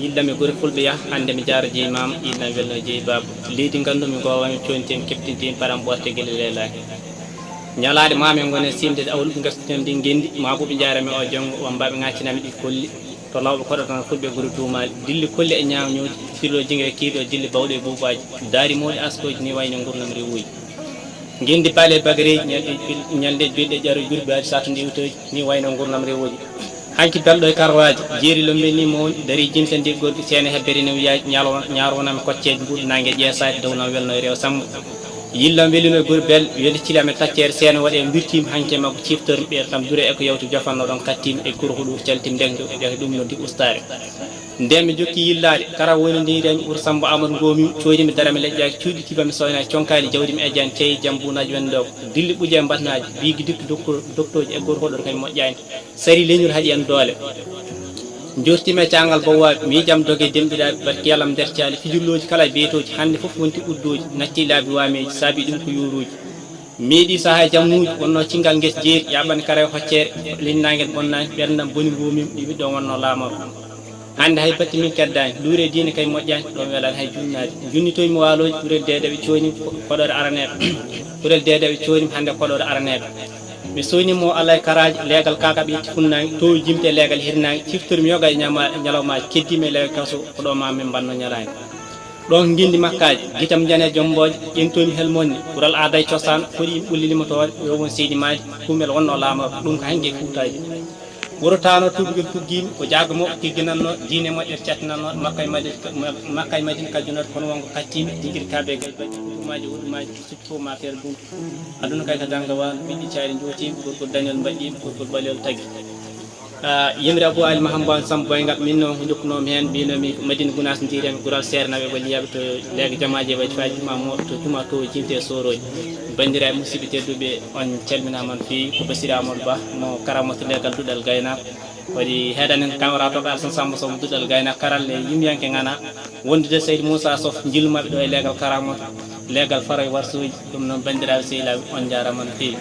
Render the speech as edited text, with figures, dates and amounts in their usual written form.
yillami gure fulɓe yah hande mi jaara jeeyi mama yilnami welno jeeyi baba leydi gandumi gowami contimi keptintin param ɓorte gueɗe lelaki ñalade mami gone simde awol ɓe gastitam ndi gendi ma ɓuɓe jarami o janggo wambaɓe gaccinami ɗi kolli to lawɓe koɗotan fulɓe gure tuumali dilli kolli e ñawñoji filo jingue kiiɗo dilli bawɗe e buubaji daari mawɗi askoji ni wayno gurnam rewuji gendi baale bagareji ñalde bilɗe ƴaru jurbaji satude iwtoji ni wayno gurnam rewoji hanki belɗo e karwaji jeeri lombe ni mo woni dari jimta ndi gorɗi seene hebbere ne wiyaji ñaaro wonami kocceji mbuɗo nangue ƴeesade downam welno e rew sambo yillam welino e gure bel weli cilami taccere seene waɗe birtima hanke makko ciftormi ɓe tam dure e ko yewti jofanno ɗon kattimi e guro huɗo caltim ndegde e ɗum noddi ustare nden mi jokki yillade kara woni ndiren ɓuur sambo amadou gomi coodimi darami leƴƴaki cuuɗi tibami soyna conkali jawdimi e jan ceyi jambunaji wende o dilli ɓuuje mbatnaji bigi dikki doctoji e goro hoɗor kay moƴƴani sari leñol haaɗi en doole jortimi e cangal bowaɓe mi jam dogue demɗiɗaɓe barki yalam nder caali fijirloji kala beetoji hande foof wonti uddoji natti laabi wameji saabi ɗum ko yuruji meeɗi saaha jammuji wonno cingal gues jeeri yaɓani kara hoccere linnaguel bonnani ɓerdam boni gomim ɗi ɓiɗɗo wonno laamoro hande hay batti min keddani luure diine kay moƴƴani ɗon welani hay junnade junnitoyimi waloji ɓurel dedeɓe conim koɗore araneɓe ɓurel dedeɓe conim hande koɗore araneɓe mi soynimo alay karaji leegal kakaɓe yetti funnaki to jimte leegal hirnaki ciftormi yoga e ñalawmaji keddimi e leegal kaso ko ɗo ma min mbanno ñalani ɗon guindi makkaji guitam jane jomboje ƴentomi helmonni ɓuural aada e cosaan foɗi yimɓe ɓullilimatore yowon seydi maji kumel wonno laamoro ɗum ko hangue fuutaji wuro tano tubugel tuggimi ko jaago mo tigginanno diine moƴƴere cattinanno makka e madine kajjunoto kono wonko kattimi jiguiri kaɓe maji wuɗumaji suppi fof ma feere ɗum aduna kay ko jangga wano ɓiɗɗi caari jootimi gorkol dañol mbaɗɗimi gorkol ɓalel tagui yimre abou ali mahamba sambo boyngal min no jokkunomi hen mbinomi madina gounas diremi gural seere nawe walli yaɓe to leega jamaji e waɗi faji juma moɗo to juma to jimte e soroji bandiraɓe musidɓe tedduɓe on calminama no fewi ko basiri amadou ba mo karamata leegal duɗal gaynako waɗi heeɗanen caméra toɓe alsan samba somo duɗal gaynako karalle yimɓeyanke gana wondude seydi moussa sow jillumaɓe ɗo e leegal karamata leegal faroye warsoji ɗum noon bandiraɓe sehilaɓe on jarama no fewi